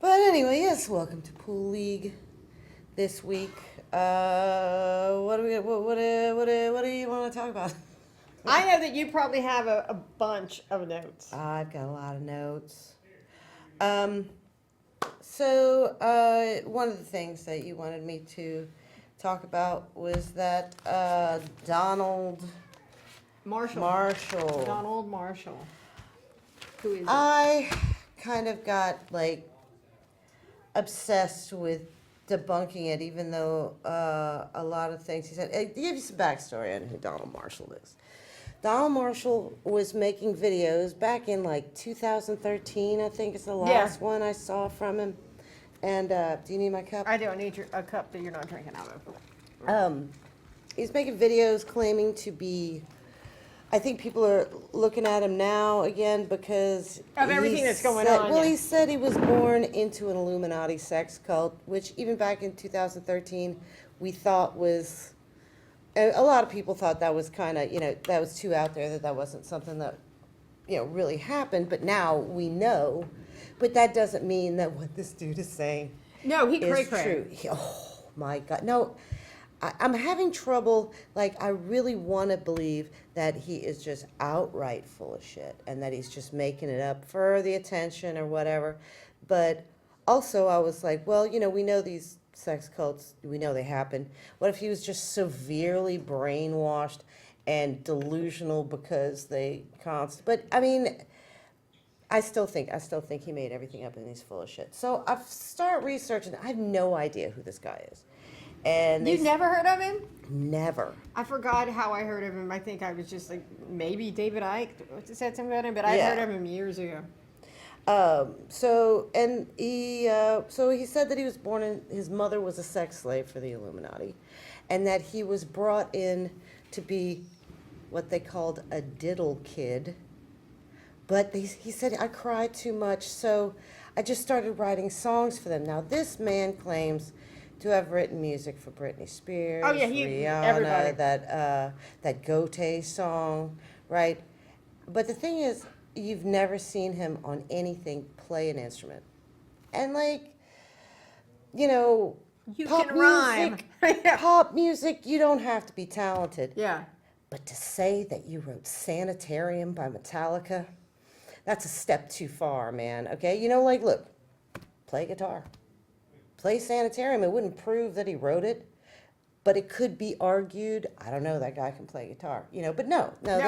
But anyway, yes, welcome to Pool League this week. What do we what do you want to talk about? I know that you probably have a bunch of notes. I've got a lot of notes. Um, so one of the things that you wanted me to talk about was that Donald Marshall. Donald Marshall. Who is it? I kind of got like obsessed with debunking it, even though a lot of things he said. To give you some backstory on who Donald Marshall is. Donald Marshall was making videos back in like 2013, I think is the last one I saw from him. And do you need my cup? I do. I need a cup that you're not drinking out of. He's making videos claiming to be. I think people are looking at him now again because Of everything he that's going said- on, Well, yeah. he said he was born into an Illuminati sex cult, which even back in 2013 we thought was. A lot of people thought that was kind of, that was too out there, that wasn't something that, really happened. But now we know. But that doesn't mean that what this dude is saying No, he is cray-cray. true. Oh my God, no. I'm having trouble. Like, I really want to believe that he is just outright full of shit and that he's just making it up for the attention or whatever. But also, I was like, well, we know these sex cults, we know they happen. What if he was just severely brainwashed and delusional because they But I mean, I still think he made everything up and he's full of shit. So I've started researching. I have no idea who this guy is. And You never heard of him? never. I forgot how I heard of him. I think I was just like, maybe David Icke said something about him, but I Yeah. heard of him years ago. So he said that he was born in, his mother was a sex slave for the Illuminati, and that he was brought in to be what they called a diddle kid. But he said, I cried too much, so I just started writing songs for them. Now, this man claims to have written music for Britney Spears, Oh, yeah, Rihanna, everybody. that Gote song, right? But the thing is, you've never seen him on anything play an instrument. And You pop can rhyme. music, Yeah. pop music, you don't have to be talented. Yeah. But to say that you wrote Sanitarium by Metallica, that's a step too far, man. Okay? Look, play guitar. Play Sanitarium. It wouldn't prove that he wrote it, but it could be argued. I don't know, that guy can play guitar. But no. No,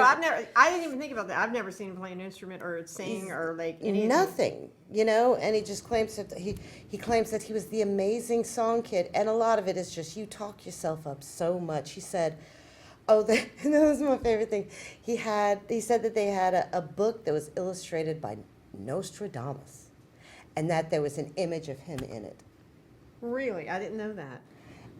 I didn't even think about that. I've never seen him play an instrument or sing or like anything. Nothing, and he just claims that he claims that he was the amazing song kid, and a lot of it is just you talk yourself up so much. He said, that was my favorite thing. He said that they had a book that was illustrated by Nostradamus, and that there was an image of him in it, Really? I didn't know that.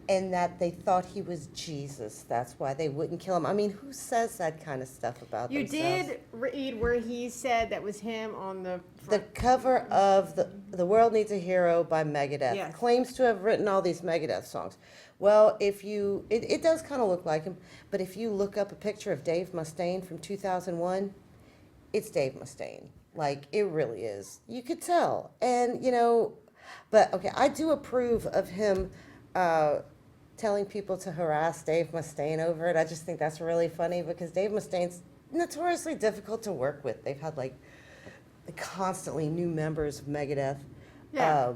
and that they thought he was Jesus. That's why they wouldn't kill him. I mean, who says that kind of stuff about You themselves? did read where he said that was him on the The front. cover of the World Needs a Hero by Megadeth Yes. claims to have written all these Megadeth songs. Well, it does kind of look like him, but if you look up a picture of Dave Mustaine from 2001, it's Dave Mustaine. Like, it really is. You could tell. And, but okay, I do approve of him telling people to harass Dave Mustaine over it. I just think that's really funny because Dave Mustaine's notoriously difficult to work with. They've had like constantly new members of Megadeth. Yeah.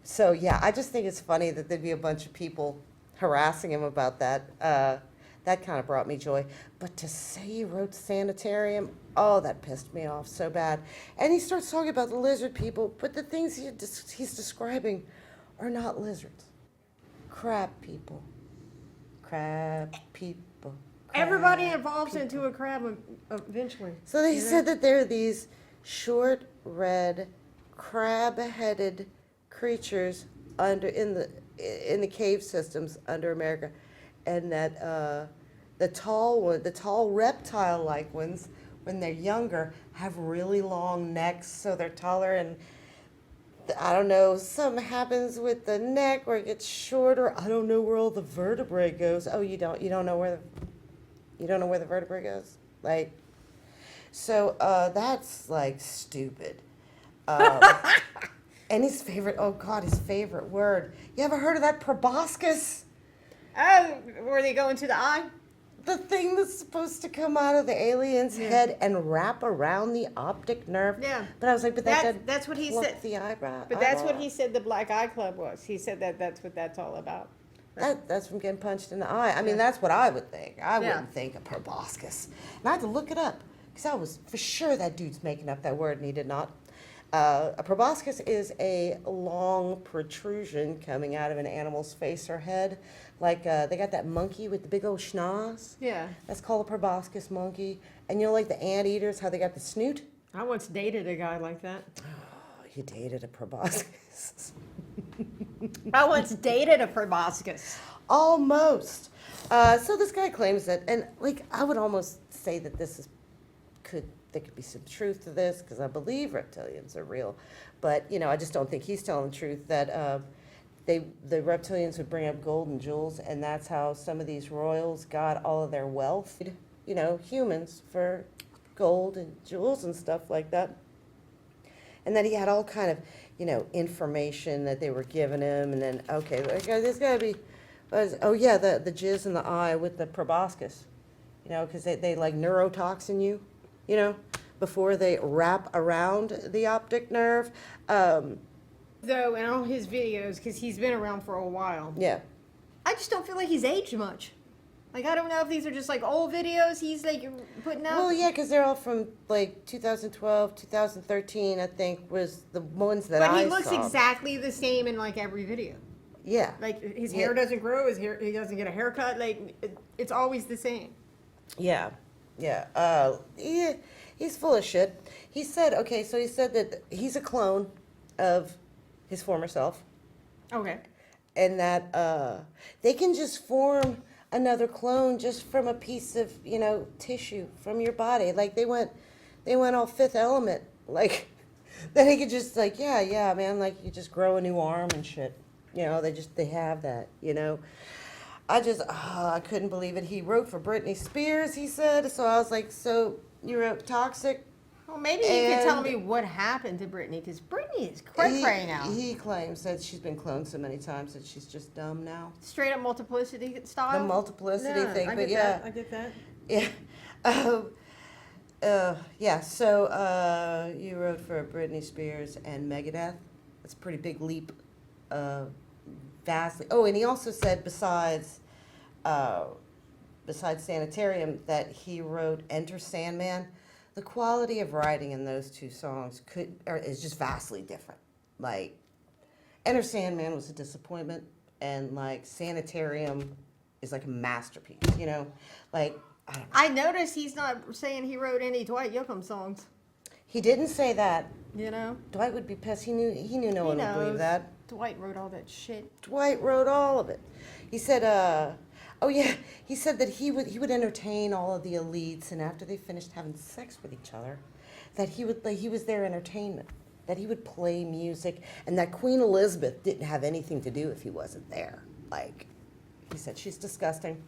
So yeah, I just think it's funny that there'd be a bunch of people harassing him about that. That kind of brought me joy. But to say he wrote Sanitarium, oh, that pissed me off so bad. And he starts talking about the lizard people, but the things he's describing are not lizards. Crab people. Crab people. Everybody crab evolves people. into a crab eventually. So they You know? said that there are these short, red, crab-headed creatures in the cave systems under America, and that the tall reptile-like ones, when they're younger, have really long necks, so they're taller. And I don't know, something happens with the neck where it gets shorter. I don't know where all the vertebrae goes. Oh, you don't know where the vertebrae goes, like. So that's like stupid. And his favorite, oh God, his favorite word. You ever heard of that proboscis? Oh, were they going to the eye? The thing that's supposed to come out of the alien's Yeah. head and wrap around the optic nerve. Yeah. But I was like, but That's what he pluck said. the eyebrow. But that's what eyeball. he said the Black Eye Club was. He said that's what that's all about. That's from getting punched in the eye. I mean, Yeah. that's what I would think. I Yeah. wouldn't think a proboscis. And I had to look it up because I was for sure that dude's making up that word and he did not. A proboscis is a long protrusion coming out of an animal's face or head. Like they got that monkey with the big old schnoz. Yeah. That's called a proboscis monkey. And you know, like the anteaters, how they got the snoot? I once dated a guy like that. Oh, you dated a proboscis. I once dated a proboscis. Almost. So this guy claims that, and like I would almost say that this is there could be some truth to this because I believe reptilians are real, but you know I just don't think he's telling the truth that the reptilians would bring up gold and jewels, and that's how some of these royals got all of their wealth. You know, humans for gold and jewels and stuff like that, and that he had all kind of information that they were giving him, and then okay, there's got to be. Oh yeah, the jizz in the eye with the proboscis, because they like neurotoxin you, before they wrap around the optic nerve. Though in all his videos, because he's been around for a while, Yeah. I just don't feel like he's aged much. Like I don't know if these are just like old videos he's like putting out. Well, yeah, because they're all from like 2012, 2013, I think, was the ones that But I he looks saw. exactly the same in like every video. Yeah. Like his Yeah. hair doesn't grow, he doesn't get a haircut. Like it's always the same. Yeah, yeah. He's full of shit. He said that he's a clone of his former self, Okay. and that they can just form another clone just from a piece of tissue from your body. Like they went all Fifth Element. Like then he could just like yeah man, like you just grow a new arm and shit. They have that. I couldn't believe it. He wrote for Britney Spears, he said. So I was like, so you wrote Toxic? Well, maybe you could tell And- me what happened to Britney, because Britney is cray now. He claims that she's been cloned so many times that she's just dumb now. Straight up multiplicity style. The multiplicity Yeah, thing, I but get yeah. that, I get that. Yeah. So you wrote for Britney Spears and Megadeth. That's a pretty big leap, vastly. Oh, and he also said besides Sanitarium that he wrote Enter Sandman. The quality of writing in those two songs is just vastly different. Like Enter Sandman was a disappointment, and like Sanitarium is like a masterpiece. Like. I don't know. I noticed he's not saying he wrote any Dwight Yoakam songs. He didn't say that. Dwight would be pissed. He knew no one would believe that. Dwight wrote all that shit. Dwight wrote all of it. He said, he said that he would entertain all of the elites, and after they finished having sex with each other, that he was their entertainment, that he would play music, and that Queen Elizabeth didn't have anything to do if he wasn't there. Like, he said, she's disgusting,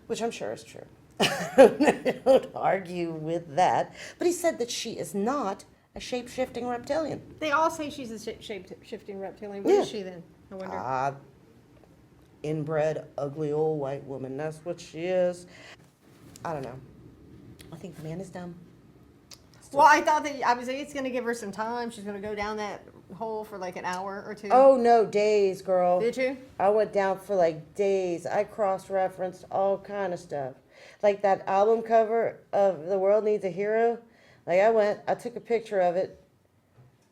which I'm sure is true. I don't argue with that. But he said that she is not a shape-shifting reptilian. They all say she's a shape-shifting reptilian. What is she then? I wonder. Inbred, ugly old white woman. That's what she is. I don't know. I think the man is dumb. Well, I thought that I was like, it's going to give her some time. She's going to go down that hole for like an hour or two. Oh, no, days, girl. Did you? I went down for like days. I cross-referenced all kind of stuff. Like that album cover of The World Needs a Hero. Like I took a picture of it.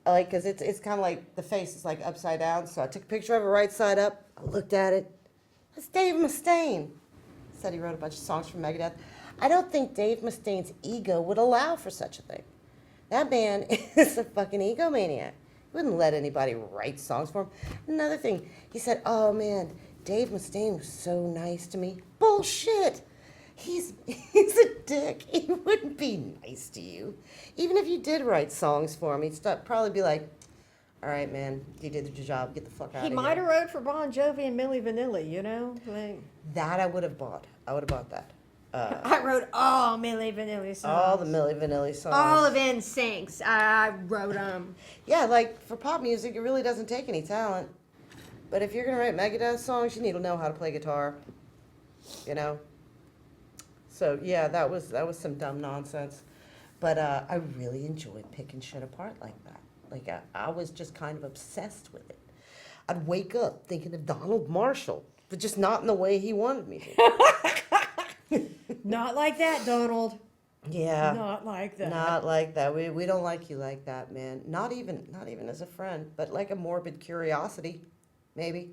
Like, because it's kind of like the face is like upside down. So I took a picture of it right side up. I looked at it. That's Dave Mustaine. Said he wrote a bunch of songs for Megadeth. I don't think Dave Mustaine's ego would allow for such a thing. That man is a fucking egomaniac. He wouldn't let anybody write songs for him. Another thing, he said, oh man, Dave Mustaine was so nice to me. Bullshit. He's a dick. He wouldn't be nice to you. Even if you did write songs for him, he'd probably be like, all right, man, you did your job. Get the fuck out of here. He might have wrote for Bon Jovi and Milli Vanilli, Like That I would have bought. I would have bought that. I wrote all Milli Vanilli songs. all the Milli Vanilli songs. All of NSYNC's. I wrote them. Yeah, like for pop music, it really doesn't take any talent. But if you're gonna write Megadeth songs, you need to know how to play guitar. You know. So yeah, that was some dumb nonsense. But I really enjoyed picking shit apart like that. Like I was just kind of obsessed with it. I'd wake up thinking of Donald Marshall, but just not in the way he wanted me to. Not like that, Donald. Yeah. Not like that. Not like that. We don't like you like that, man. Not even as a friend, but like a morbid curiosity, maybe.